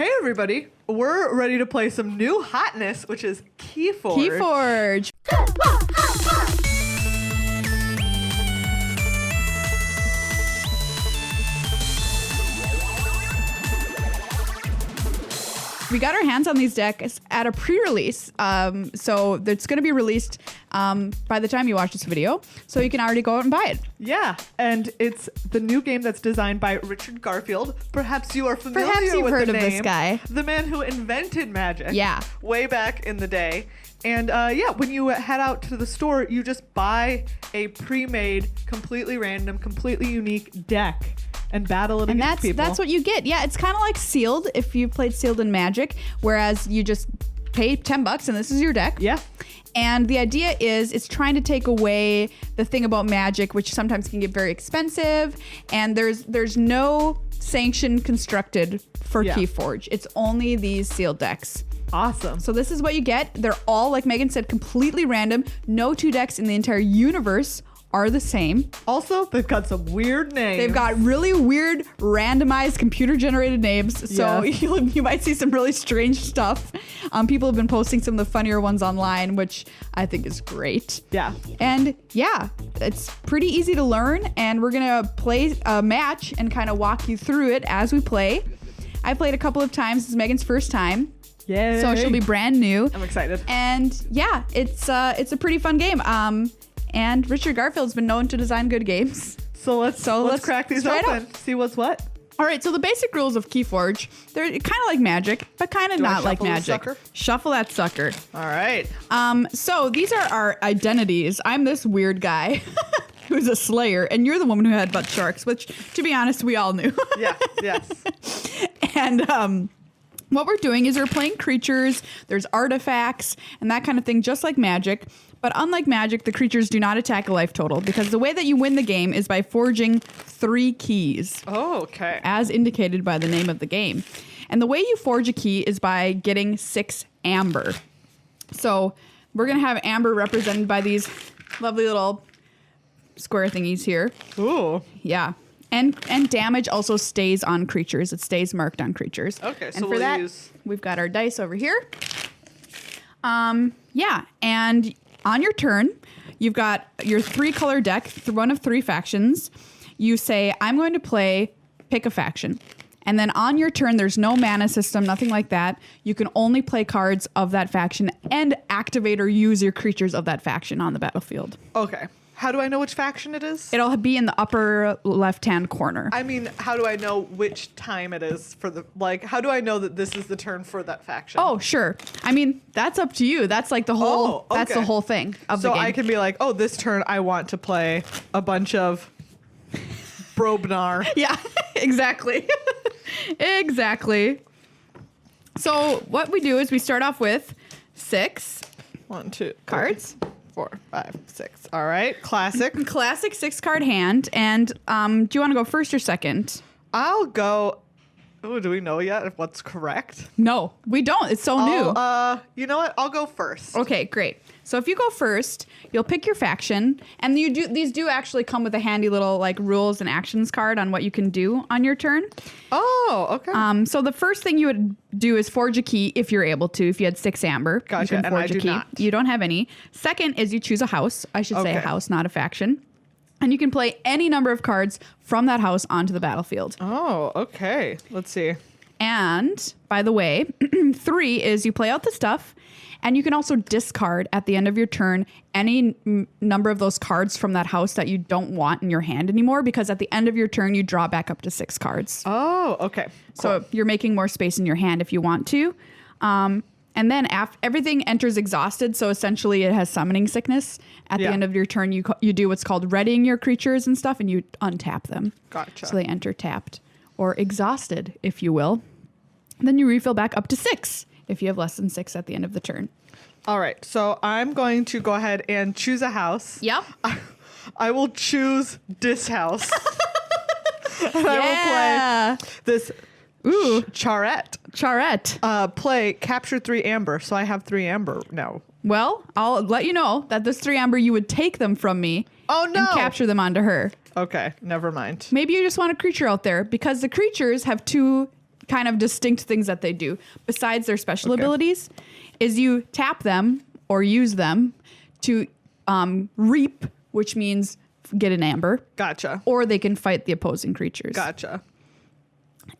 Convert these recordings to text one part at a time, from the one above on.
Hey everybody, we're ready to play some new hotness, which is KeyForge. KeyForge. We got our hands on these decks at a pre-release, so it's going to be released by the time you watch this video, so you can already go out and buy it. Yeah, and it's the new game that's designed by Richard Garfield. Perhaps you are familiar with the name. Perhaps you've heard of this guy. The man who invented magic. Yeah. Way back in the day. And when you head out to the store, you just buy a pre-made, completely random, completely unique deck and battle it against people. And that's what you get. Yeah, it's kind of like Sealed, if you've played Sealed in Magic, whereas you just pay $10 and this is your deck. Yeah. And the idea is it's trying to take away the thing about Magic, which sometimes can get very expensive, and there's no sanction constructed for KeyForge. It's only these sealed decks. Awesome. So this is what you get. They're all, like Megan said, completely random. No two decks in the entire universe are the same. Also, they've got some weird names. They've got really weird, randomized, computer-generated names. So you might see some really strange stuff. People have been posting some of the funnier ones online, which I think is great. Yeah. And yeah, it's pretty easy to learn. And we're going to play a match and kind of walk you through it as we play. I played a couple of times. This is Megan's first time. Yay. So she'll be brand new. I'm excited. And yeah, it's a pretty fun game. And Richard Garfield's been known to design good games. So let's crack these open. See what's what. All right, so the basic rules of KeyForge, they're kind of like Magic, but kind of not like Magic. Sucker? Shuffle that sucker. All right. So these are our identities. I'm this weird guy who's a slayer, and you're the woman who headbutts sharks, which, to be honest, we all knew. Yeah, yes. And what we're doing is we're playing creatures, there's artifacts, and that kind of thing, just like Magic. But unlike Magic, the creatures do not attack a life total, because the way that you win the game is by forging 3 keys. Oh, okay. As indicated by the name of the game. And the way you forge a key is by getting 6 amber. So we're going to have amber represented by these lovely little square thingies here. Ooh. Yeah. And damage also stays on creatures. It stays marked on creatures. Okay, so and for we'll that, use... we've got our dice over here. Yeah, and on your turn, you've got your 3-color deck, one of 3 factions. You say, I'm going to pick a faction. And then on your turn, there's no mana system, nothing like that. You can only play cards of that faction and activate or use your creatures of that faction on the battlefield. Okay. How do I know which faction it is? It'll be in the upper left-hand corner. I mean, how do I know which time it is for the, how do I know that this is the turn for that faction? Oh, sure. I mean, that's up to you. That's like the whole, that's the whole thing of the game. So I can be like, oh, this turn I want to play a bunch of Brobnar. Yeah, exactly. Exactly. So what we do is we start off with 6 1, 2 cards. 4, 5, 6. All right. Classic. Classic 6-card hand. And do you want to go first or second? I'll go. Oh, do we know yet what's correct? No, we don't. It's so new. You know what? I'll go first. Okay, great. So if you go first, you'll pick your faction, and these do actually come with a handy little rules and actions card on what you can do on your turn. Oh, okay. So the first thing you would do is forge a key if you're able to. If you had 6 amber, gotcha. You can forge a key. Not. You don't have any. Second is you choose a house. I should say a house, not a faction. And you can play any number of cards from that house onto the battlefield. Oh, okay. Let's see. And by the way, 3 is you play out the stuff, and you can also discard at the end of your turn any number of those cards from that house that you don't want in your hand anymore, because at the end of your turn, you draw back up to 6 cards. Oh, okay. Cool. So you're making more space in your hand if you want to. And then everything enters exhausted, so essentially it has summoning sickness. At the end of your turn, you do what's called readying your creatures and stuff, and you untap them. Gotcha. So they enter tapped or exhausted, if you will. And then you refill back up to 6 if you have less than 6 at the end of the turn. All right, so I'm going to go ahead and choose a house. Yep. I will choose this house. And I will play this Charette. Play capture 3 amber. So I have 3 amber now. Well, I'll let you know that this 3 amber, you would take them from me. Oh, no. And capture them onto her. Okay, never mind. Maybe you just want a creature out there, because the creatures have 2 kind of distinct things that they do besides their special Okay. abilities is you tap them or use them to reap, which means get an amber, Gotcha. or they can fight the opposing creatures. Gotcha.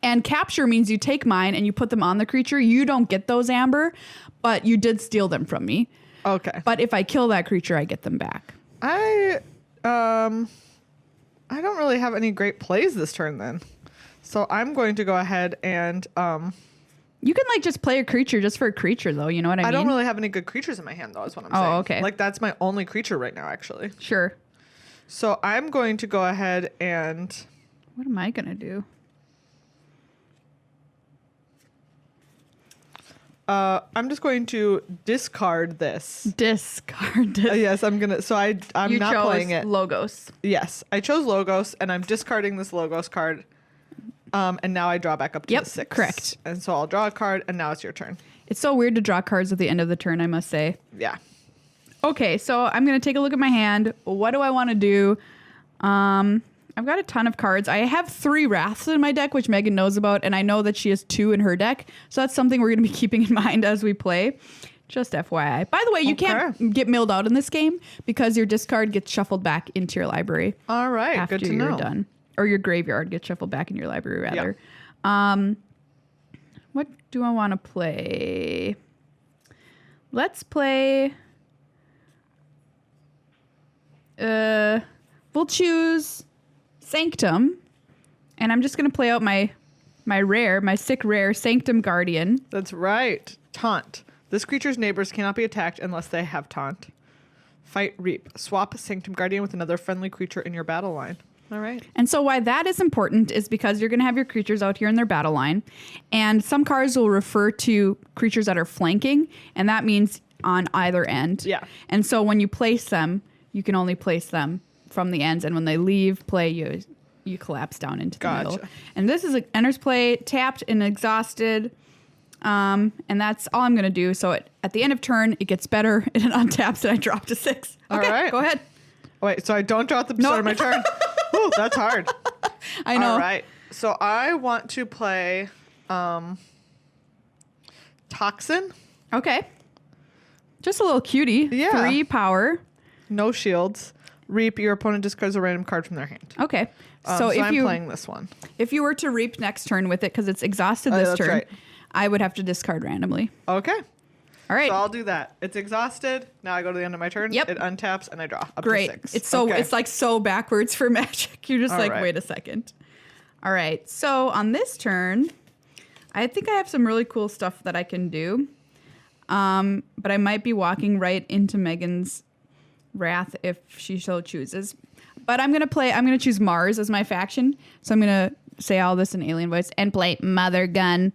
And capture means you take mine and you put them on the creature. You don't get those amber, but you did steal them from me. Okay. But if I kill that creature, I get them back. I don't really have any great plays this turn then. So I'm going to go ahead and You can like just play a creature just for a creature though, you know what I mean? I don't really have any good creatures in my hand though, is what I'm Oh, saying. okay. Like that's my only creature right now actually. Sure. So I'm going to go ahead and What am I going to do? I'm just going to discard this. Discard. Yes, I'm gonna. So I'm You not chose playing it. Logos. Yes, I chose Logos, and I'm discarding this Logos card. And now I draw back up to Yep, the 6. correct. And so I'll draw a card, and now it's your turn. It's so weird to draw cards at the end of the turn, I must say. Yeah. Okay, so I'm going to take a look at my hand. What do I want to do? I've got a ton of cards. I have 3 Wraths in my deck, which Meghan knows about, and I know that she has 2 in her deck. So that's something we're going to be keeping in mind as we play. Just FYI. By the way, you can't get milled out in this game because your discard gets shuffled back into your library. All right. After Good to you're know. done. Or your graveyard gets shuffled back in your library, rather. What do I want to play? Let's play... we'll choose Sanctum. And I'm just going to play out my sick rare, Sanctum Guardian. That's right. Taunt. This creature's neighbors cannot be attacked unless they have taunt. Fight Reap. Swap Sanctum Guardian with another friendly creature in your battle line. All right. And so why that is important is because you're going to have your creatures out here in their battle line. And some cards will refer to creatures that are flanking. And that means on either end. Yeah. And so when you place them, you can only place them from the ends. And when they leave play, you collapse down into the middle. And this is enters play, tapped and exhausted. And that's all I'm going to do. So at the end of turn, it gets better. And it untaps and I drop to 6. All Okay, right. go ahead. Wait, so I don't draw at the start of my turn. Ooh, that's hard. I know. All right. So I want to play Toxin. Okay. Just a little cutie. Yeah. 3 power. No shields. Reap. Your opponent discards a random card from their hand. Okay. So I'm playing this one. If you were to reap next turn with it, because it's exhausted this that's turn, right. I would have to discard randomly. Okay. All right. So I'll do that. It's exhausted. Now I go to the end of my turn. Yep. It untaps and I draw up Great. to 6. It's so Okay. it's like so backwards for Magic. You're just All like, right. wait a second. All right. So on this turn, I think I have some really cool stuff that I can do. But I might be walking right into Meghan's Wrath if she so chooses. But I'm gonna choose Mars as my faction. So I'm gonna say all this in alien voice and play Mother Gun,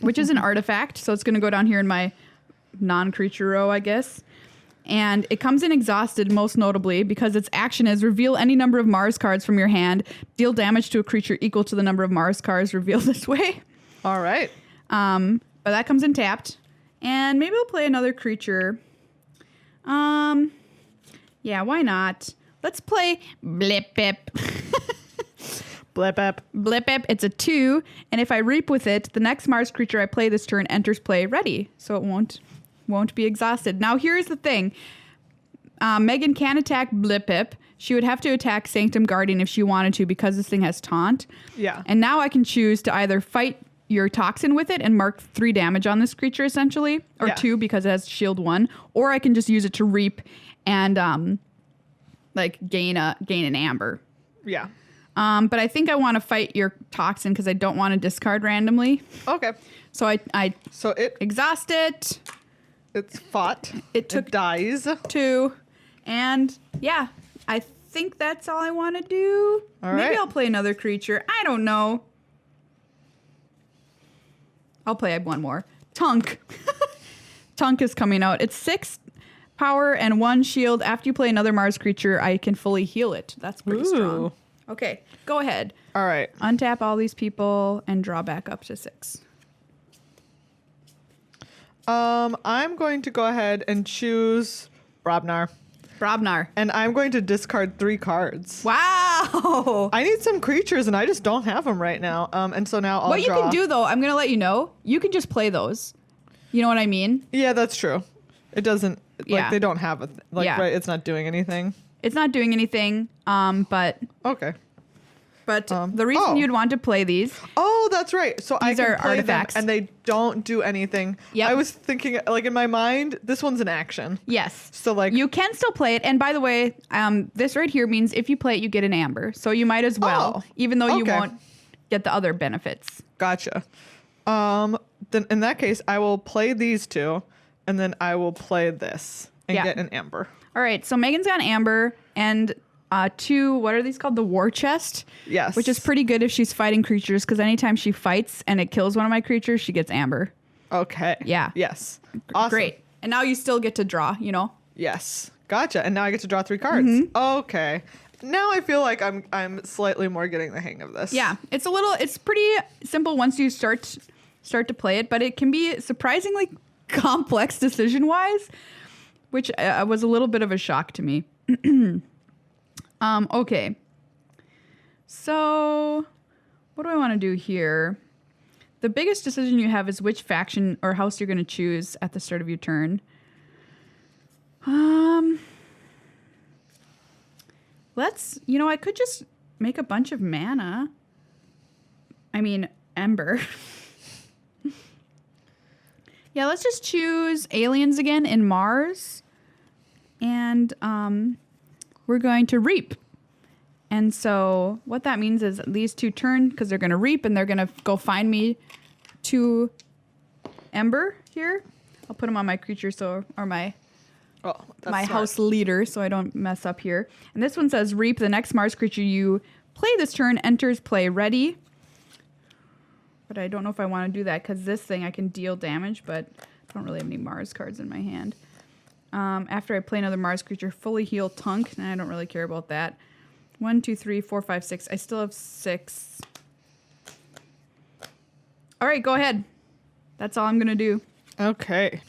which is an artifact. So it's gonna go down here in my non-creature row, I guess. And it comes in exhausted, most notably, because its action is reveal any number of Mars cards from your hand, deal damage to a creature equal to the number of Mars cards revealed this way. All right. But that comes in tapped. And maybe I'll play another creature. Yeah, why not? Let's play Blip Bip. Blip up. Blip Bip, it's a 2. And if I reap with it, the next Mars creature I play this turn enters play ready. So it won't be exhausted. Now here's the thing. Meghan can attack Blip Bip. She would have to attack Sanctum Guardian if she wanted to because this thing has taunt. Yeah. And now I can choose to either fight your Toxin with it and mark 3 damage on this creature essentially, or 2 because it has shield 1, or I can just use it to reap and gain an amber. Yeah. But I think I want to fight your Toxin because I don't want to discard randomly. Okay. So I So it exhaust it. it's fought. It took dies. 2, and yeah, I think that's all I want to do. All Maybe right. I'll play another creature. I don't know. I'll play one more. Tunk. Tunk is coming out. It's 6 power and 1 shield. After you play another Mars creature, I can fully heal it. That's pretty strong. Okay, go ahead. All right. Untap all these people and draw back up to 6. I'm going to go ahead and choose Brobnar. Brobnar. And I'm going to discard 3 cards. Wow. Wow. I need some creatures, and I just don't have them right now. And so now I'll What draw. you can do, though, I'm going to let you know, you can just play those. You know what I mean? Yeah, that's true. It doesn't, like, Yeah. they don't have Yeah. right, it's not doing anything. It's not doing anything, but Okay. the reason you'd want to play these. Oh, that's right. So I These can are play artifacts. them, and they don't do anything. Yep. I was thinking, like, in my mind, this one's an action. Yes. So, like, You can still play it. And by the way, this right here means if you play it, you get an amber. So you might as well, even though you okay. won't get the other benefits. Gotcha. Then in that case, I will play these two, and then I will play this and Yeah. get an amber. All right. So Megan's got an amber and two, what are these called? The war chest. Yes. Which is pretty good if she's fighting creatures, because anytime she fights and it kills one of my creatures, she gets amber. Okay. Yeah. Yes. Awesome. Great. And now you still get to draw, you know? Yes. Gotcha. And now I get to draw 3 cards. Mm-hmm. Okay. Now I feel like I'm slightly more getting the hang of this. Yeah. It's pretty simple once you start to play it, but it can be surprisingly complex decision-wise, which was a little bit of a shock to me. Okay. So what do I want to do here? The biggest decision you have is which faction or house you're going to choose at the start of your turn. I could just make a bunch of mana. I mean, ember. Yeah, let's just choose aliens again in Mars. And we're going to reap. And so what that means is these 2 turn because they're going to reap and they're going to go find me 2 ember here. I'll put them on my creature or my smart. house leader so I don't mess up here. And this one says reap. The next Mars creature you play this turn enters play ready. But I don't know if I want to do that because this thing I can deal damage, but I don't really have any Mars cards in my hand. After I play another Mars creature, fully heal Tunk, and I don't really care about that. 1, 2, 3, 4, 5, 6. I still have 6. All right, go ahead. That's all I'm going to do. Okay.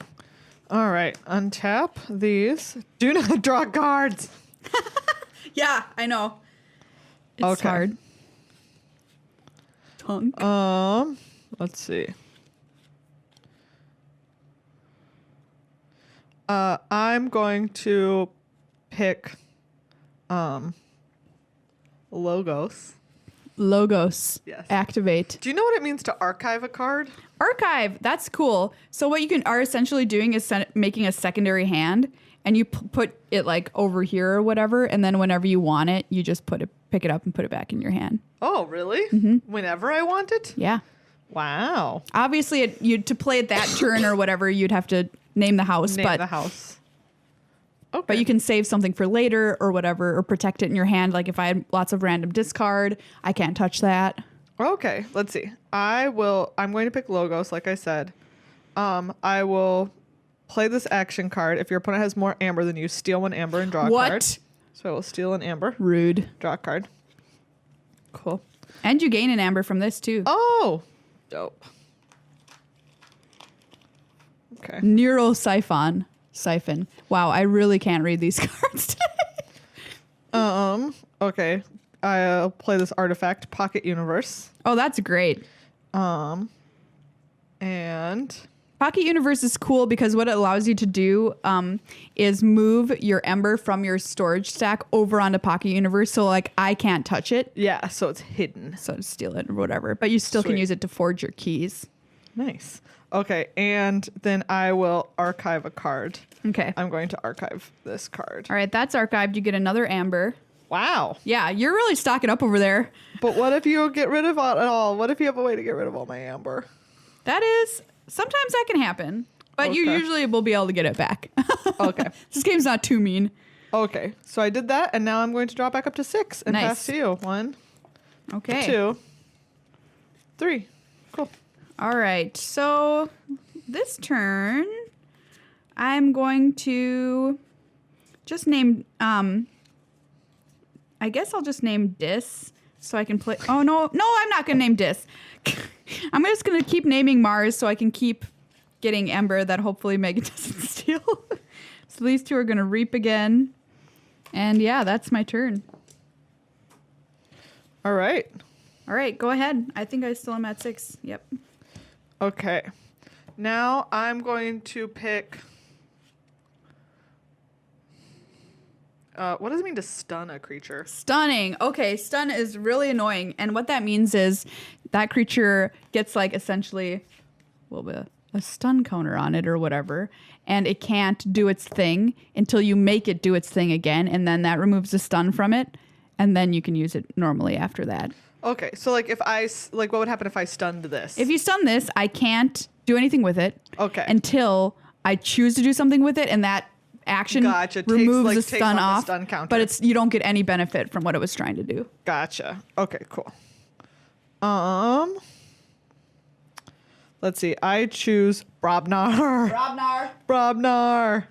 All right. Untap these. Do not draw cards. Yeah, I know. It's Okay. hard. Tunk. Let's see. I'm going to pick Logos. Logos. Yes. Activate. Do you know what it means to archive a card? Archive. That's cool. So what you are essentially doing is making a secondary hand, and you put it like over here or whatever, and then whenever you want it, you just pick it up and put it back in your hand. Oh, really? Whenever I want it? Yeah. Wow. Obviously, to play it that turn or whatever, you'd have to name the house. Name the house. Okay. But you can save something for later or whatever, or protect it in your hand. Like if I had lots of random discard, I can't touch that. Okay, let's see. I'm going to pick Logos, like I said. I will play this action card. If your opponent has more amber than you, steal 1 amber and draw a card. What? So I will steal an amber, Rude. draw a card. Cool. And you gain an amber from this too. Oh, dope. Okay. Neurosiphon. Siphon. Wow, I really can't read these cards today. Okay. I'll play this artifact, Pocket Universe. Oh, that's great. And Pocket Universe is cool because what it allows you to do is move your ember from your storage stack over onto Pocket Universe. So like I can't touch it. yeah, so it's hidden. So to steal it or whatever. But you still can Sweet. use it to forge your keys. Nice. Okay, and then I will archive a card. Okay. I'm going to archive this card. All right, that's archived. You get another amber. Wow. Yeah, you're really stocking up over there. But what if you get rid of it all? What if you have a way to get rid of all my amber? That is, sometimes that can happen. But you Okay. usually will be able to get it back. Okay. This game's not too mean. Okay, so I did that, and now I'm going to draw back up to 6 and Nice. pass to you. 1, Okay. 2, 3. Cool. All right. So this turn, I'm going to just name, I guess I'll just name Dis so I can play. Oh, no, I'm not going to name Dis. I'm just going to keep naming Mars so I can keep getting Ember that hopefully Megan doesn't steal. So these 2 are going to reap again. And yeah, that's my turn. All right. All right, go ahead. I think I still am at 6. Yep. Okay. Now I'm going to pick. What does it mean to stun a creature? Stunning. Okay, stun is really annoying. And what that means is that creature gets like essentially a little bit a stun counter on it or whatever. And it can't do its thing until you make it do its thing again. And then that removes the stun from it. And then you can use it normally after that. Okay, so like if what would happen if I stunned this? If you stun this, I can't do anything with it. Okay. Until I choose to do something with it, and that action removes the stun off. The stun counter. But you don't get any benefit from what it was trying to do. Gotcha. Okay, cool. Let's see. I choose Brobnar. Brobnar.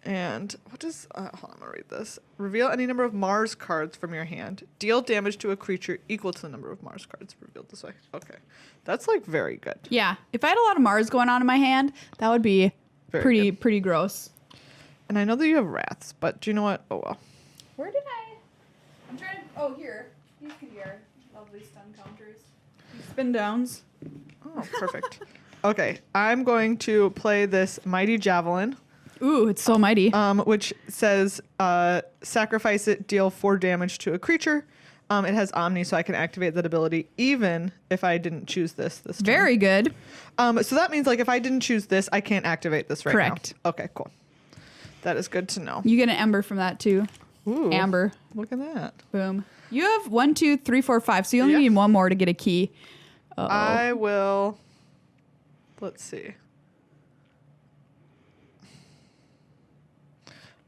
And what does... hold on, I'm going to read this. Reveal any number of Mars cards from your hand. Deal damage to a creature equal to the number of Mars cards revealed this way. Okay. That's, like, very good. Yeah. If I had a lot of Mars going on in my hand, that would be pretty gross. And I know that you have Wraths, but do you know what? Oh, well. Where did I... I'm trying to... Oh, here. These could be our lovely stun counters. These spin downs. Oh, perfect. Okay. I'm going to play this Mighty Javelin. Ooh, it's so mighty. Which says sacrifice it, deal 4 damage to a creature. It has Omni, so I can activate that ability even if I didn't choose this turn. Very good. So that means like if I didn't choose this, I can't activate this right now. Correct. Okay, cool. That is good to know. You get an ember from that too. Ooh, Amber. Look at that. Boom. You have 1, 2, 3, 4, 5. So you only need 1 more to get a key. Uh-oh. I will. Let's see.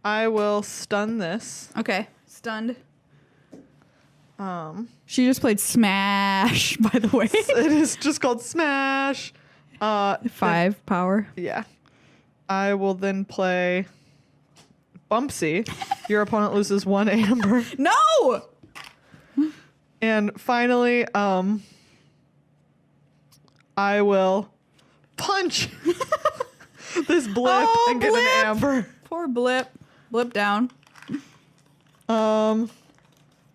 I will stun this. Okay. Stunned. She just played Smash, by the way. It is just called Smash. 5 power. Yeah. I will then play Bumpsy. Your opponent loses 1 amber. No! And finally, I will punch this blip and get an amber. Poor blip. Blip down. All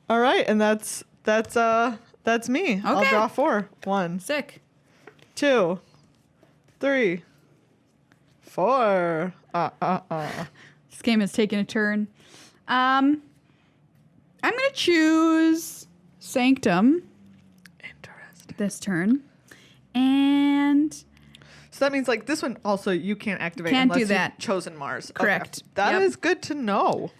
right, and that's me. I'll Okay. draw 4. 1, Sick. 2, 3, 4. This game is taking a turn. I'm gonna choose Sanctum Interesting. this turn. And So that means like this one also you can't activate Can't unless do that. you've chosen Mars. Correct. Okay. That Yep. is good to know.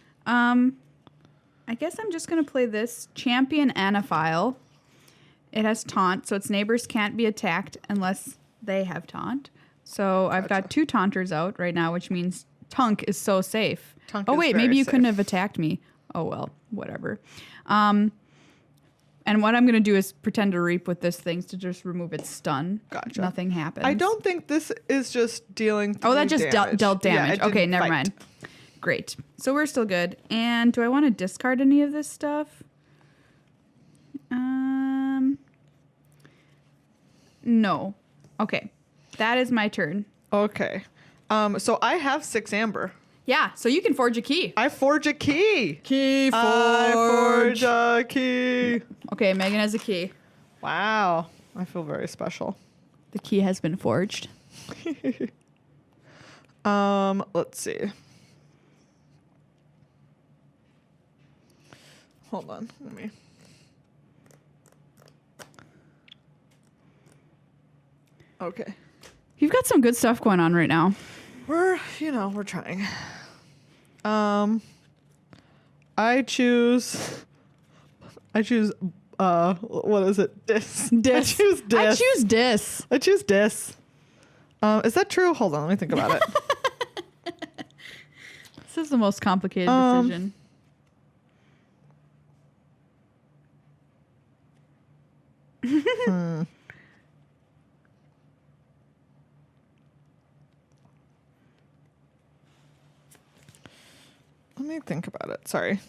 I guess I'm just gonna play this Champion Anaphile. It has taunt, so its neighbors can't be attacked unless they have taunt. So I've got 2 taunters out right now, which means Tunk is so safe. Tunk oh is wait, very maybe you safe. couldn't have attacked me. Oh well, whatever. And what I'm gonna do is pretend to reap with this thing to just remove its stun. Gotcha. Nothing happens. I don't think this is just dealing. Oh, that just damage. dealt damage. Yeah, it okay, didn't never fight. mind. Great. So we're still good. And do I want to discard any of this stuff? No. Okay. That is my turn. Okay. So I have 6 amber. Yeah, so you can forge a key. I forge a key. KeyForge. I forge a key. Okay, Megan has a key. Wow. I feel very special. The key has been forged. Let's see. Hold on. Let me. Okay. You've got some good stuff going on right now. We're trying. I choose what is it? Dis. Dis. I choose dis. I choose dis. I choose dis. Is that true? Hold on, let me think about it. This is the most complicated decision. Let me think about it. Sorry.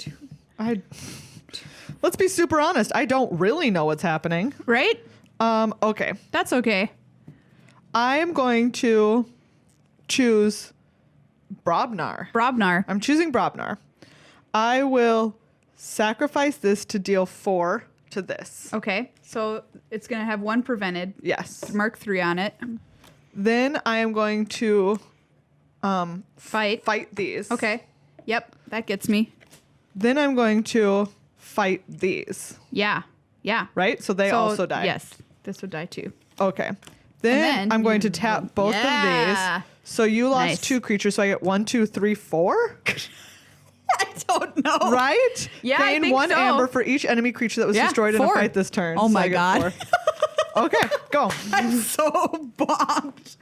Let's be super honest. I don't really know what's happening. Right? Okay. That's okay. I am going to choose Brobnar. Brobnar. I'm choosing Brobnar. I will sacrifice this to deal 4 to this. Okay. So it's going to have 1 prevented. Yes. Mark 3 on it. Then I am going to fight these. Okay. Yep. That gets me. Then I'm going to fight these. Yeah. Yeah. Right? So they also die. Yes. This would die too. Okay. Then I'm going to tap both of these. So you lost 2 creatures, so I get 1, 2, 3, 4. I don't know. Right? Yeah, I Gain think 1 so. amber for each enemy creature that was destroyed in a 4. fight this turn. Oh So my I get God. 4. Okay, go. I'm so bombed.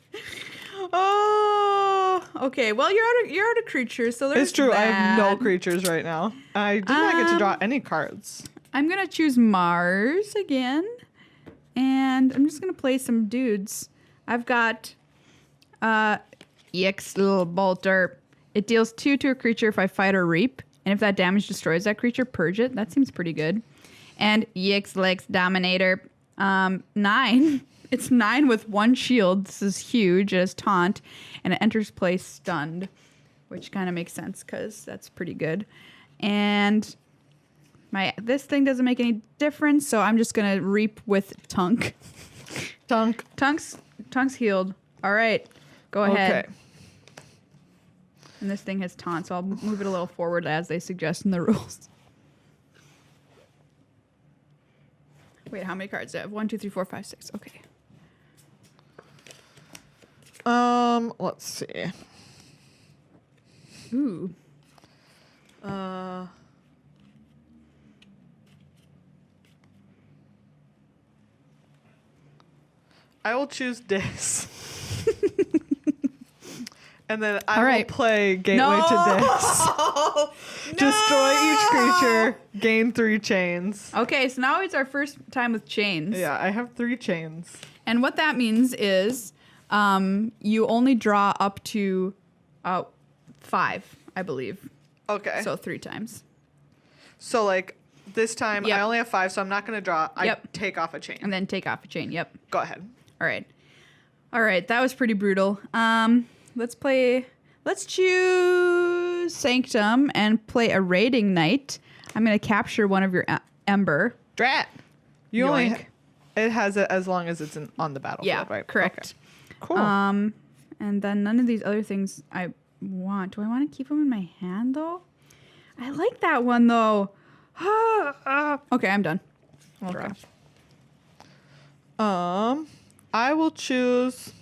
Oh, okay. Well, you're out of creatures, so there's It's true. I have no that. creatures right now. I did not get to draw any cards. I'm gonna choose Mars again, and I'm just gonna play some dudes. I've got EX little bolter. It deals 2 to a creature if I fight or reap, and if that damage destroys that creature, purge it. That seems pretty good. And EX Lex Dominator. 9. It's 9 with 1 shield. This is huge. It has taunt, and it enters play stunned, which kind of makes sense because that's pretty good. And this thing doesn't make any difference, so I'm just gonna reap with Tunk. Tunk's healed. All right, go ahead. Okay. And this thing has taunt, so I'll move it a little forward as they suggest in the rules. Wait, how many cards do I have? 1, 2, 3, 4, 5, 6. Okay. Let's see. Ooh. I will choose this. And then I All will right. play Gateway to Dis. Destroy each creature, gain 3 chains. Okay, so now it's our first time with chains. Yeah, I have 3 chains. And what that means is you only draw up to 5, I believe. Okay. So 3 times. So like this time Yep. I only have 5, so I'm not going to draw. I Yep. take off a chain. And then take off a chain. Yep. Go ahead. All right. All right. That was pretty brutal. Let's choose Sanctum and play a raiding knight. I'm going to capture one of your ember. Drat. You only Yoink. it has it as long as it's on the battlefield, Yeah, right? correct. Okay. Cool. And then none of these other things I want. Do I want to keep them in my hand though? I like that one though. Okay, I'm done. Okay. I will choose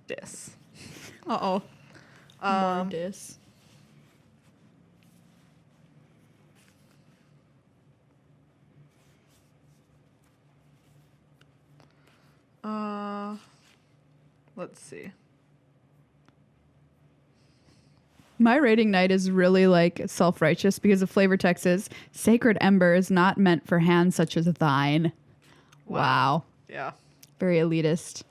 this. Uh-oh. More dis. Let's see. My rating knight is really like self-righteous because the flavor text is sacred ember is not meant for hands such as thine. Wow. Yeah. Very elitist.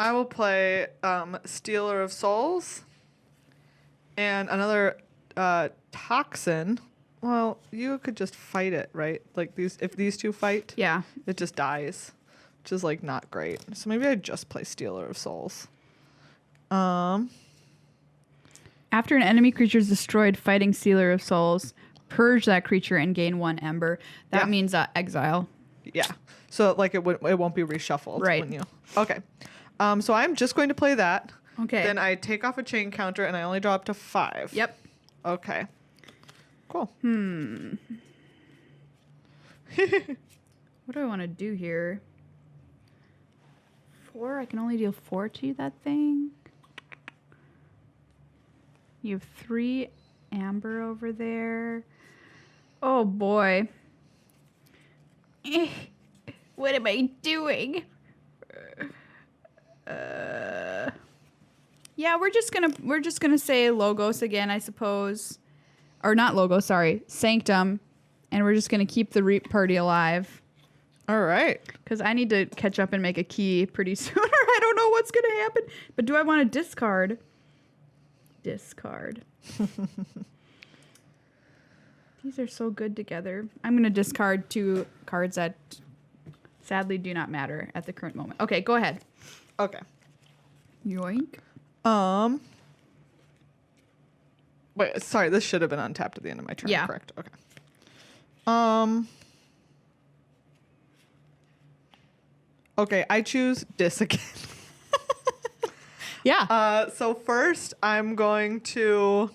I will play Stealer of Souls and another Toxin. Well, you could just fight it, right? Like if these 2 fight, Yeah. it just dies, which is like not great. So maybe I just play Stealer of Souls. After an enemy creature is destroyed fighting Sealer of Souls, purge that creature and gain 1 ember. That Yeah. means exile. Yeah. So like it won't be reshuffled. Right. When you. Okay. So I'm just going to play that. Okay. Then I take off a chain counter and I only draw up to 5. Yep. Okay. Cool. What do I want to do here? 4? I can only deal 4 to that thing. You have 3 amber over there. Oh boy. What am I doing? Yeah, we're just gonna say Logos again, I suppose. Or not Logos, sorry, Sanctum, and we're just gonna keep the Reap party alive. All right. Because I need to catch up and make a key pretty soon, or I don't know what's gonna happen. But do I want to discard? Discard. These are so good together. I'm gonna discard 2 cards that sadly do not matter at the current moment. Okay, go ahead. Okay. Yoink. Wait, sorry. This should have been untapped at the end of my turn. Yeah. Correct. Okay. Okay, I choose dis again. Yeah. So first, I'm going to.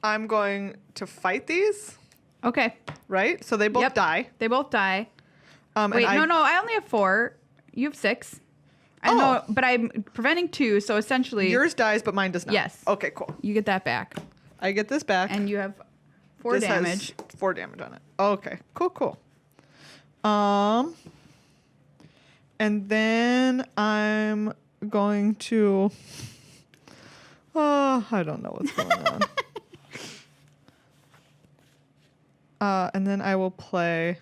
I'm going to fight these, Okay. right? So they both Yep. die. They both die. And Wait, no. I only have 4. You have 6. I know, but I'm preventing 2, so essentially Yours dies, but mine does not. Yes. Okay, cool. you get that back. I get this back. And you have 4 This has damage. 4 damage on it. Okay, cool. And then I'm going to. I don't know what's going on. And then I will play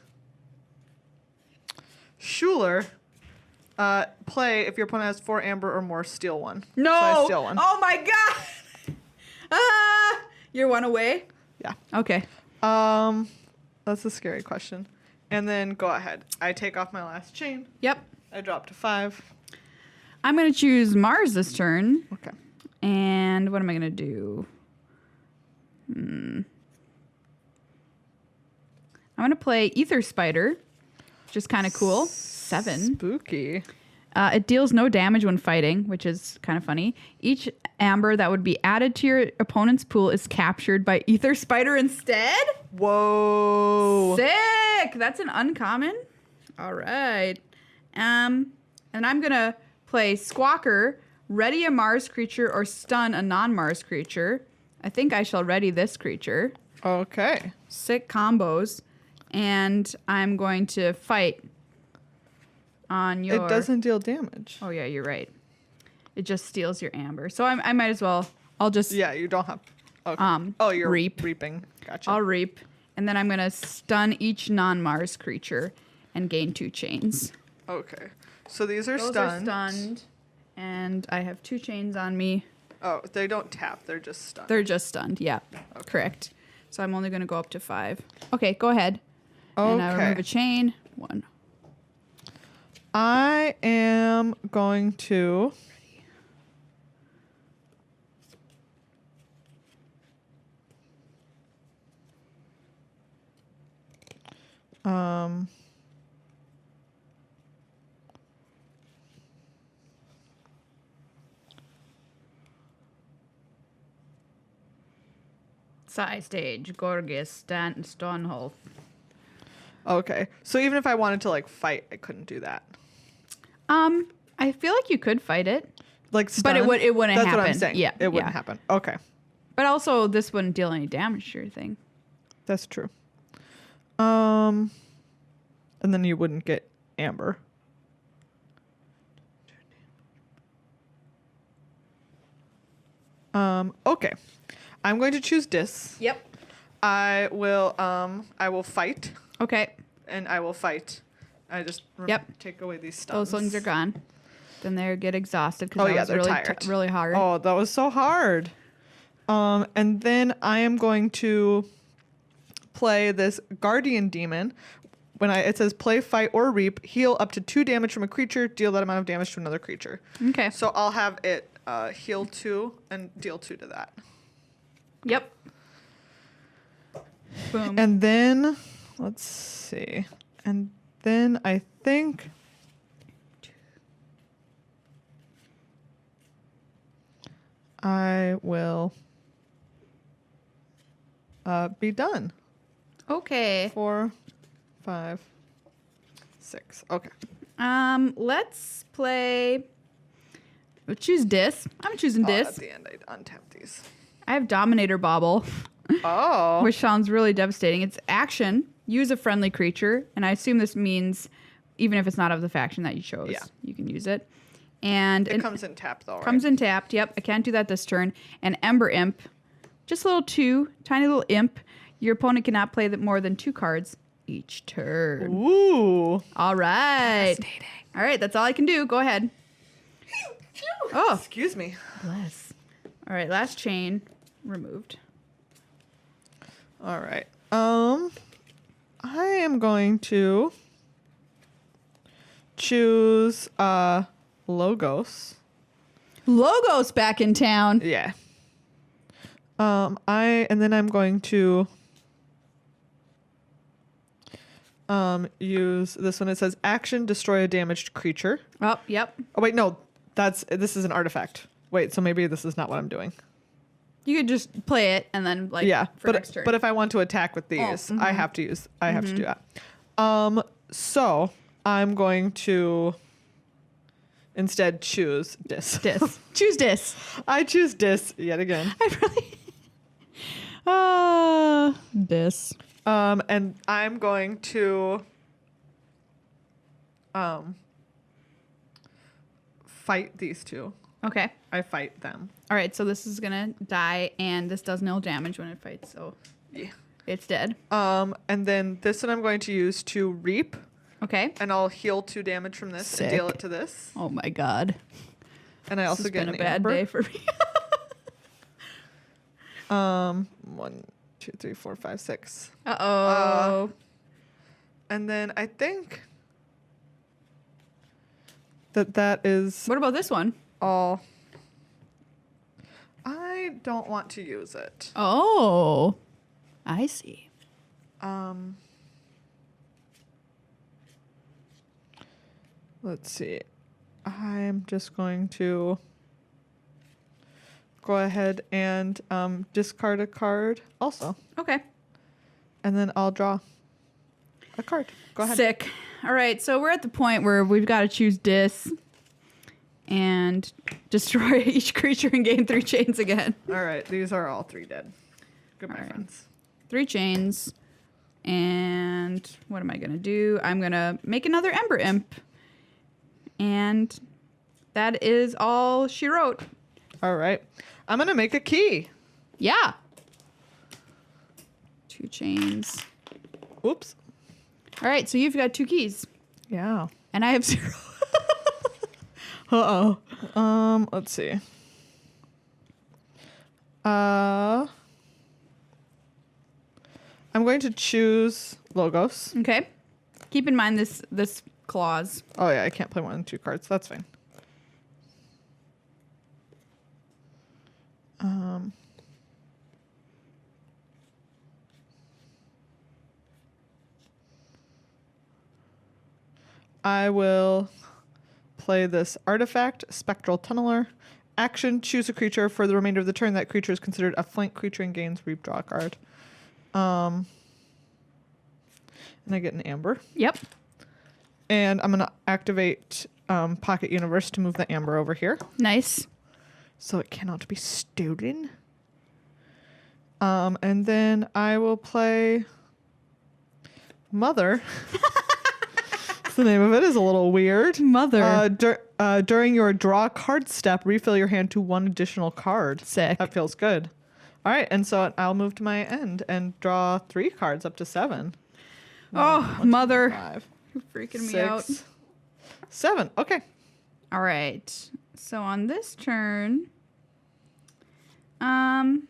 Schuler. Play if your opponent has 4 amber or more, steal 1. No. So I steal 1. Oh my god. You're 1 away? Yeah. Okay. That's a scary question. And then go ahead. I take off my last chain. Yep. I drop to 5. I'm going to choose Mars this turn. Okay. And what am I going to do? I'm going to play Ether Spider, which is kind of cool. 7. Spooky. It deals no damage when fighting, which is kind of funny. Each amber that would be added to your opponent's pool is captured by Ether Spider instead. Whoa. Sick! That's an uncommon. All right. And I'm going to play Squawker, ready a Mars creature or stun a non-Mars creature. I think I shall ready this creature. Okay. Sick combos. And I'm going to fight on your... It doesn't deal damage. Oh, yeah, you're right. It just steals your amber. So I might as well... I'll just... Yeah, you don't have... Okay. You're reap. reaping. Gotcha. I'll reap. And then I'm going to stun each non-Mars creature and gain 2 chains. Okay. So these are Those stunned. are stunned. And I have 2 chains on me. Oh, they don't tap. They're just stunned. They're just stunned. Yeah, correct. So I'm only going to go up to 5. Okay, go ahead. And I remove a chain. 1. I am going to... Side stage, Gorgas, Stoneholth. Okay. So even if I wanted to, like, fight, I couldn't do that. I feel like you could fight it. Like, stun? But it wouldn't That's happen. what I'm saying. Yeah, It wouldn't happen. Okay. But also, this wouldn't deal any damage to your thing. That's true. And then you wouldn't get amber. Okay. I'm going to choose dis. Yep. I will fight. Okay. And I will fight. I just take away these stuns. Those things are gone. Then they get exhausted because that was they're really tired. really hard. Oh, that was so hard. And then I am going to play this Guardian Demon. It says play, fight, or reap, heal up to 2 damage from a creature, deal that amount of damage to another creature. Okay. So I'll have it heal 2 and deal 2 to that. Yep. Boom. And then, let's see. And then I think... I will be done. Okay. 4, 5, 6. Okay. Let's play. We'll choose Dis. I'm choosing At Dis. the end, I untap these. I have Dominator Bobble, Oh. which sounds really devastating. It's action. Use a friendly creature, and I assume this means even if it's not of the faction that you chose, you can use it. And It comes in tapped, though, right? comes in tapped. Yep, I can't do that this turn. And Ember Imp, just a little 2, tiny little imp. Your opponent cannot play more than 2 cards each turn. Ooh. All right. All right, that's all I can do. Go ahead. Oh, Excuse me. bless. All right, last chain removed. All right. I am going to choose Logos. Logos back in town. Yeah. And then I'm going to use this one. It says action destroy a damaged creature. Oh, yep. Oh wait, no. This is an artifact. Wait, so maybe this is not what I'm doing. You could just play it and then for next turn. But if I want to attack with these, I have to do that. So I'm going to instead choose dis. Choose dis. I choose dis yet again. Dis. And I'm going to fight these two. Okay. I fight them. All right, so this is gonna die, and this does no damage when it fights, so Yeah. it's dead. And then this one I'm going to use to reap, Okay. and I'll heal 2 damage from this and Sick. deal it to this. Oh my god. And I This also has get been an a bad amber. day for me. 1, 2, 3, 4, 5, 6. Uh-oh. And then I think that is What about this one? all. I don't want to use it. Oh. I see. Let's see. I'm just going to go ahead and discard a card also. Okay. And then I'll draw a card. Go ahead. Sick. All right, so we're at the point where we've got to choose dis and destroy each creature and gain 3 chains again. All right. These are all 3 dead. Goodbye, All right. friends. 3 chains. And what am I going to do? I'm going to make another Ember Imp. And that is all she wrote. All right. I'm going to make a key. Yeah. 2 chains. Oops. All right, so you've got 2 keys. Yeah. And I have 0. Uh-oh. Let's see. I'm going to choose Logos. Okay. Keep in mind this clause. Oh yeah, I can't play 1 and 2 cards. That's fine. I will play this artifact, Spectral Tunneler. Action, choose a creature. For the remainder of the turn, that creature is considered a flank creature and gains reap, draw a card. And I get an amber. Yep. And I'm going to activate Pocket Universe to move the amber over here. Nice. So it cannot be stolen. And then I will play Mother. The name of it is a little weird. Mother. During your draw card step, refill your hand to 1 additional card. Sick. That feels good. All right, and so I'll move to my end and draw 3 cards up to 7. Oh, 1, 2, Mother. 5, You're freaking me 6, out. 7. Okay. All right. So on this turn, I'm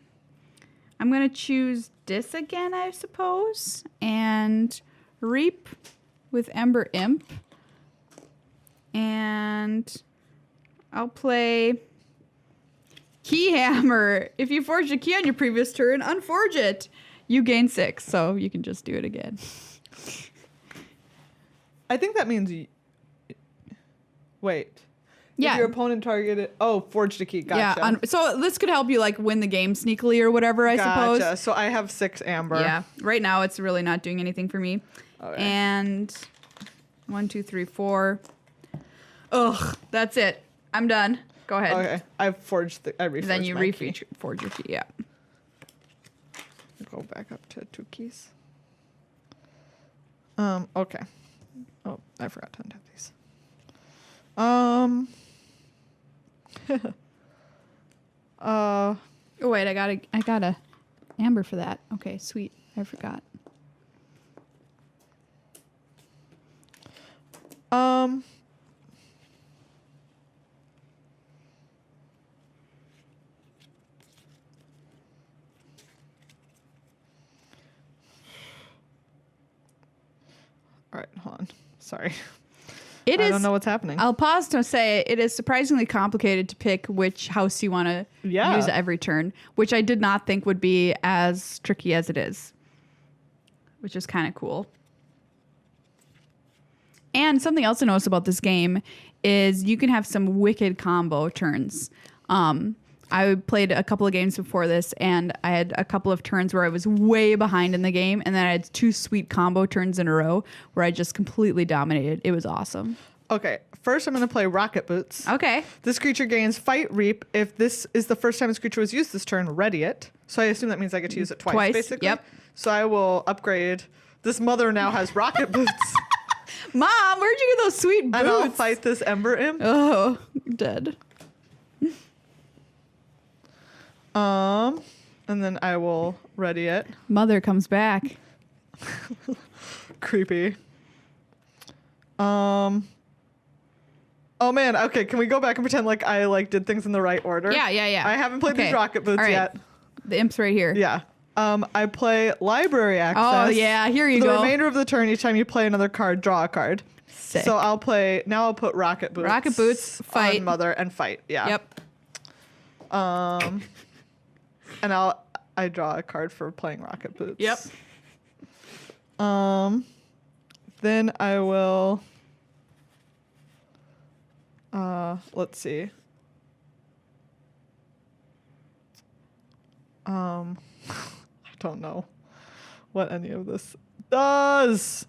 going to choose dis again, I suppose, and reap with Ember Imp. And I'll play Key Hammer. If you forged a key on your previous turn, unforge it. You gain 6, so you can just do it again. I think that means... Wait. Yeah. If your opponent targeted... Oh, forged a key. Gotcha. Yeah. So this could help you like win the game sneakily or whatever, I suppose. Gotcha. So I have 6 amber. Yeah. Right now it's really not doing anything for me. Okay. And 1, 2, 3, 4. Ugh, that's it. I'm done. Go ahead. Okay. I reforged Then you my key. forge your key. Yeah. Go back up to 2 keys. Okay. Oh, I forgot to untap these. Oh wait, I got a amber for that. Okay, sweet. I forgot. All right, hold on. Sorry. I don't know what's happening. I'll pause to say it is surprisingly complicated to pick which house you want to use every turn, which I did not think would be as tricky as it is, which is kind of cool. And something else to notice about this game is you can have some wicked combo turns. I played a couple of games before this, and I had a couple of turns where I was way behind in the game, and then I had 2 sweet combo turns in a row where I just completely dominated. It was awesome. Okay, first I'm going to play Rocket Boots. Okay. This creature gains Fight Reap. If this is the first time this creature was used this turn, ready it. So I assume that means I get to use it twice, basically. Yep. So I will upgrade. This mother now has Rocket Boots. Mom, where'd you get those sweet boots? And I'll fight this Ember Imp. Oh, dead. And then I will ready it. Mother comes back. Creepy. Oh man, okay, can we go back and pretend like I did things in the right order? Yeah. I haven't played these Rocket Boots yet. The imp's right here. Yeah. I play Library Access. Oh yeah, here you For go. the remainder of the turn, each time you play another card, draw a card. Sick. So I'll put Rocket Boots. Rocket Boots, fight. On Mother and fight. Yeah. Yep. And I draw a card for playing Rocket Boots. Yep. Then I will let's see. I don't know what any of this does.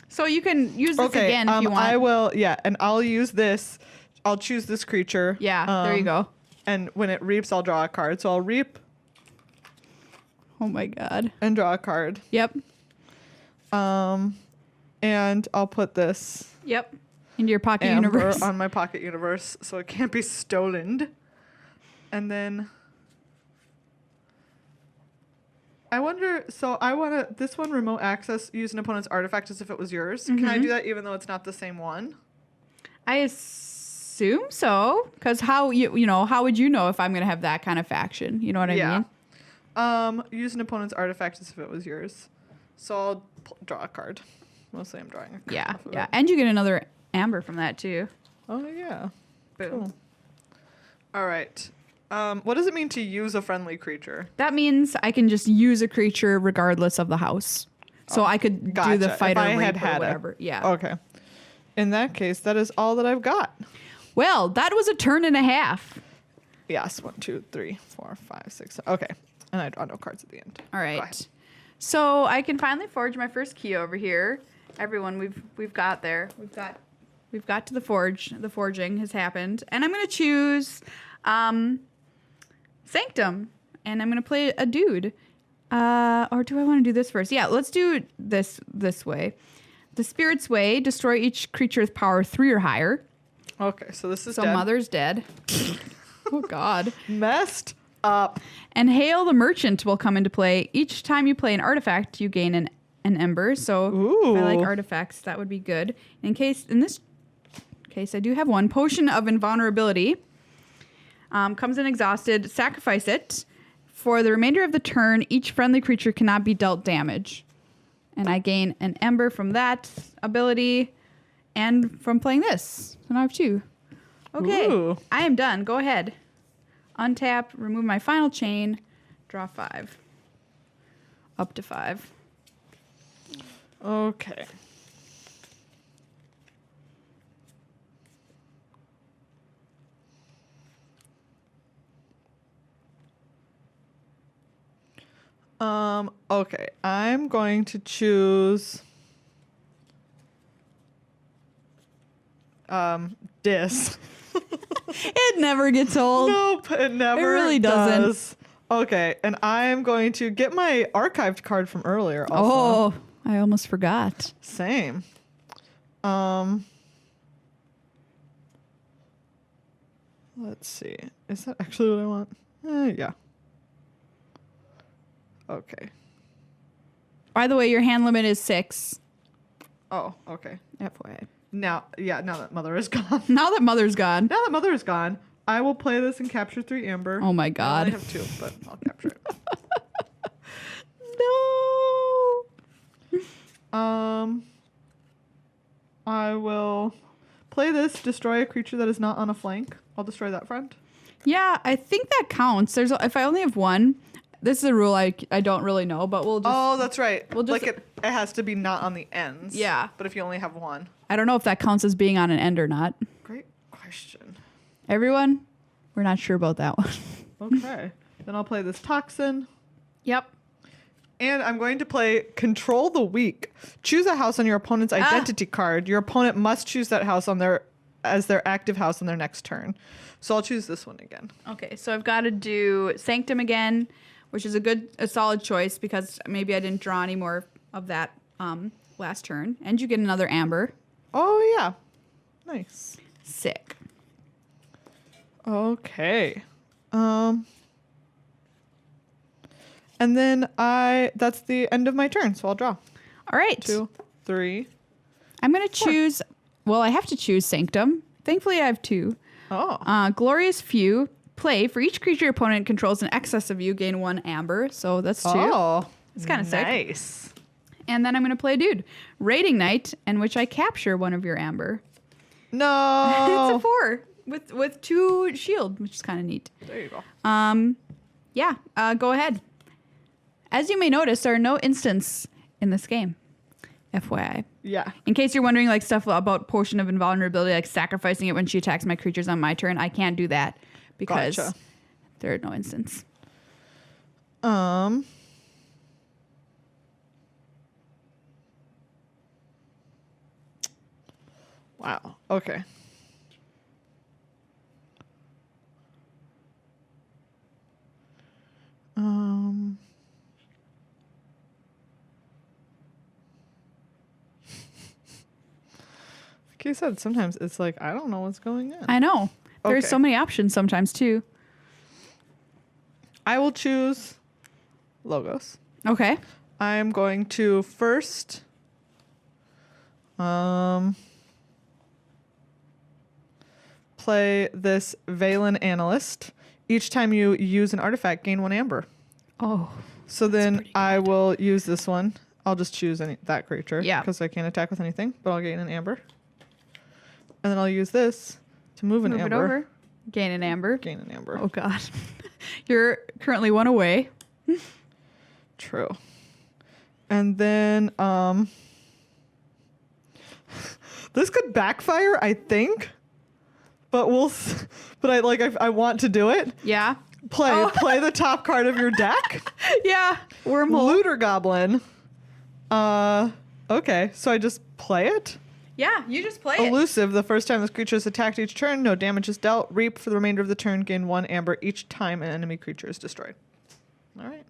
So you can use this again if you want. I will, and I'll use this. I'll choose this creature. Yeah, there you go. And when it reaps, I'll draw a card. So I'll reap. Oh my god. And draw a card. Yep. And I'll put this. Yep. Into your pocket Amber universe. on my pocket universe, so it can't be stolen. And then I wonder. So I want to. This one, remote access. Use an opponent's artifact as if it was yours. Mm-hmm. Can I do that even though it's not the same one? I assume so, because how how would you know if I'm gonna have that kind of faction? You know what I mean? Use an opponent's artifact as if it was yours. So I'll draw a card. Mostly I'm drawing a card. Yeah, yeah. And you get another amber from that too. Oh yeah. Boom. Cool. All right. What does it mean to use a friendly creature? That means I can just use a creature regardless of the house. So I could do the fighter reap or whatever. Yeah. Okay. In that case, that is all that I've got. Well, that was a turn and a half. Yes. 1, 2, 3, 4, 5, 6. Okay. And I draw no cards at the end. All right. So I can finally forge my first key over here. Everyone, we've got there. We've got to the forge. The forging has happened, and I'm gonna choose Sanctum, and I'm gonna play a dude. Or do I want to do this first? Yeah, let's do this way. The Spirit's Way. Destroy each creature with power 3 or higher. Okay, so this is so dead. Mother's dead. Oh God. Messed up. And Hail the Merchant will come into play. Each time you play an artifact, you gain an ember. So if I like artifacts, that would be good. In this case, I do have one. Potion of Invulnerability. Comes in exhausted. Sacrifice it. For the remainder of the turn, each friendly creature cannot be dealt damage. And I gain an ember from that ability and from playing this. So now I have 2. Okay, Ooh. I am done. Go ahead. Untap, remove my final chain, draw 5. Up to 5. Okay. Okay, I'm going to choose Dis. It never gets old. Nope, it never It really doesn't. does. Okay, and I am going to get my archived card from earlier also. Oh, I almost forgot. Same. Let's see. Is that actually what I want? Yeah. Okay. By the way, your hand limit is 6. Oh, okay. FYI. Now that Mother is gone. Now that Mother's gone. Now that Mother is gone, I will play this and capture 3 amber. Oh my God. I only have 2, but I'll capture it. No. I will Play this. Destroy a creature that is not on a flank. I'll destroy that friend. Yeah, I think that counts. If I only have one, this is a rule I don't really know, but we'll just. Oh, that's right. We'll just, like it has to be not on the ends. Yeah. But if you only have one. I don't know if that counts as being on an end or not. Great question. Everyone, we're not sure about that one. Okay. Then I'll play this Toxin. Yep. And I'm going to play Control the Weak. Choose a house on your opponent's identity card. Your opponent must choose that house as their active house on their next turn. So I'll choose this one again. Okay, so I've got to do Sanctum again, which is a solid choice because maybe I didn't draw any more of that last turn. And you get another Amber. Oh, yeah. Nice. Sick. Okay. And then that's the end of my turn, so I'll draw. All right. 2, 3. I'm going to choose, well, I have to choose Sanctum. Thankfully, I have 2. Oh. Glorious Few. Play. For each creature your opponent controls in excess of you, gain 1 Amber. So that's 2. Oh. It's kind of sick. Nice. And then I'm going to play a dude. Raiding Knight, in which I capture 1 of your Amber. No. It's a 4 with 2 shield, which is kind of neat. There you go. Yeah, go ahead. As you may notice, there are no instants in this game. FYI. Yeah. In case you're wondering, like, stuff about Potion of Invulnerability, like sacrificing it when she attacks my creatures on my turn, I can't do that because there are no instants. Wow. Okay. Like you said, sometimes it's like, I don't know what's going on. I know. There's Okay. so many options sometimes, too. I will choose Logos. Okay. I'm going to first play this Valen Analyst. Each time you use an artifact, gain 1 Amber. Oh. So then I will use this one. I'll just choose that creature. Yeah. Because I can't attack with anything, but I'll gain an Amber. And then I'll use this to move an Move Amber. it over. Gain an Amber. Gain an Amber. Oh, God. You're currently 1 away. True. And then this could backfire, I think. But I want to do it. Yeah. Play the top card of your deck. Yeah. Wormhole. Looter Goblin. Okay, so I just play it. Yeah, you just play it. Elusive. The first time this creature is attacked each turn, no damage is dealt. Reap for the remainder of the turn. Gain 1 Amber each time an enemy creature is destroyed. All right.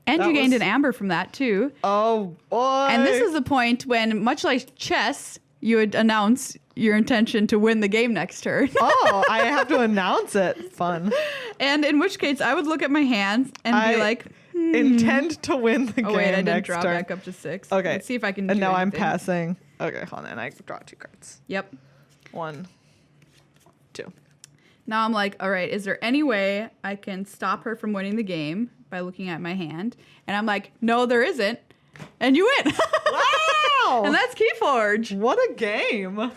And That you gained was- an Amber from that, too. Oh, boy. And this is the point when, much like chess, you would announce your intention to win the game next turn. Oh, I have to announce it. Fun. And in which case, I would look at my hands and be like, intend to win the game oh, wait, I didn't next draw turn. back up to 6. Okay. Let's see if I can And do now I'm anything. passing. Okay, hold on. I draw 2 cards. Yep. 1, 2. Now I'm like, all right, is there any way I can stop her from winning the game by looking at my hand? And I'm like, no, there isn't. And you win. Wow. And that's KeyForge. What a game.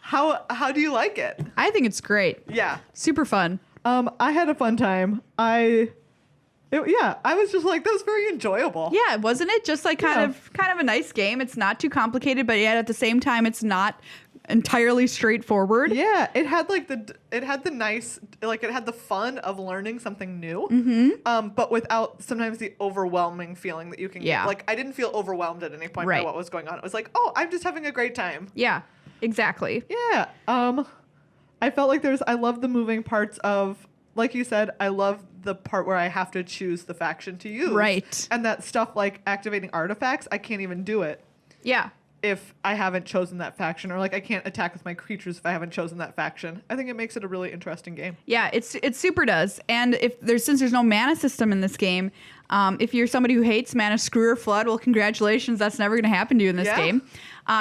How do you like it? I think it's great. Yeah. Super fun. I had a fun time. I was just like, that was very enjoyable. Yeah, wasn't it? Just like kind of a nice game. It's not too complicated, but yet at the same time, it's not entirely straightforward. Yeah, it had the fun of learning something new, but without sometimes the overwhelming feeling that you can Yeah. get. Like, I didn't feel overwhelmed at any point by Right. what was going on. It was like, oh, I'm just having a great time. Yeah, exactly. Yeah. I felt like I love the moving parts of, like you said, I love the part where I have to choose the faction to use. Right. And that stuff like activating artifacts, I can't even do it Yeah. if I haven't chosen that faction, or like I can't attack with my creatures if I haven't chosen that faction. I think it makes it a really interesting game. Yeah, it super does. And since there's no mana system in this game, if you're somebody who hates mana screw or flood, well, congratulations, that's never going to happen to you in this Yeah. game.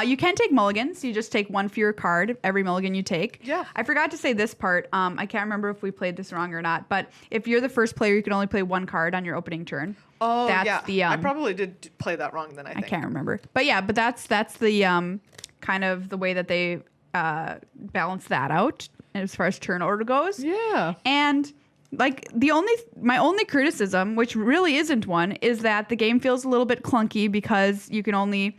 You can take mulligans. You just take 1 fewer card every mulligan you take. Yeah. I forgot to say this part. I can't remember if we played this wrong or not, but if you're the first player, you can only play 1 card on your opening turn. Oh, That's yeah. the, I probably did play that wrong then, I I think. can't remember. But yeah, that's the kind of the way that they balance that out as far as turn order goes. Yeah. And like my only criticism, which really isn't one, is that the game feels a little bit clunky because you can only,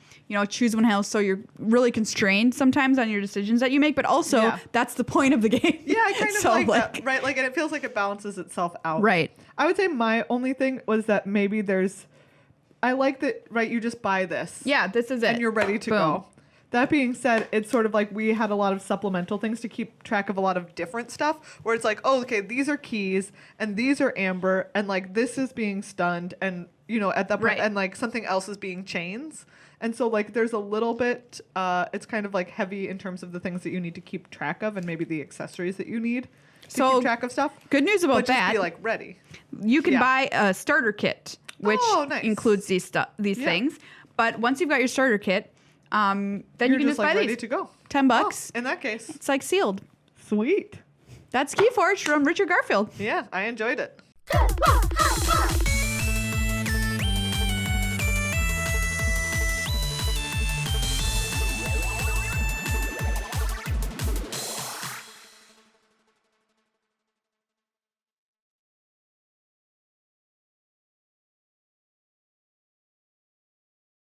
choose one house, so you're really constrained sometimes on your decisions that you make. But also, that's the point of the game. Yeah, I kind of like that, right? Like, and it feels like it balances itself out. Right. I would say my only thing was that maybe I like that, right? You just buy this. Yeah, this is it. And you're ready to go. That being said, it's sort of like we had a lot of supplemental things to keep track of a lot of different stuff where it's like, oh, okay, these are keys and these are amber and like this is being stunned and, at that point, and like something else is being chains. And so like there's a little bit, it's kind of like heavy in terms of the things that you need to keep track of and maybe the accessories that you need to keep track of stuff. Good news about that. Just be like ready. You can buy a starter kit, which nice. includes these things. But once you've got your starter kit, then you can just buy ready these. to go. $10. In that case. It's like sealed. Sweet. That's KeyForge from Richard Garfield. Yeah, I enjoyed it.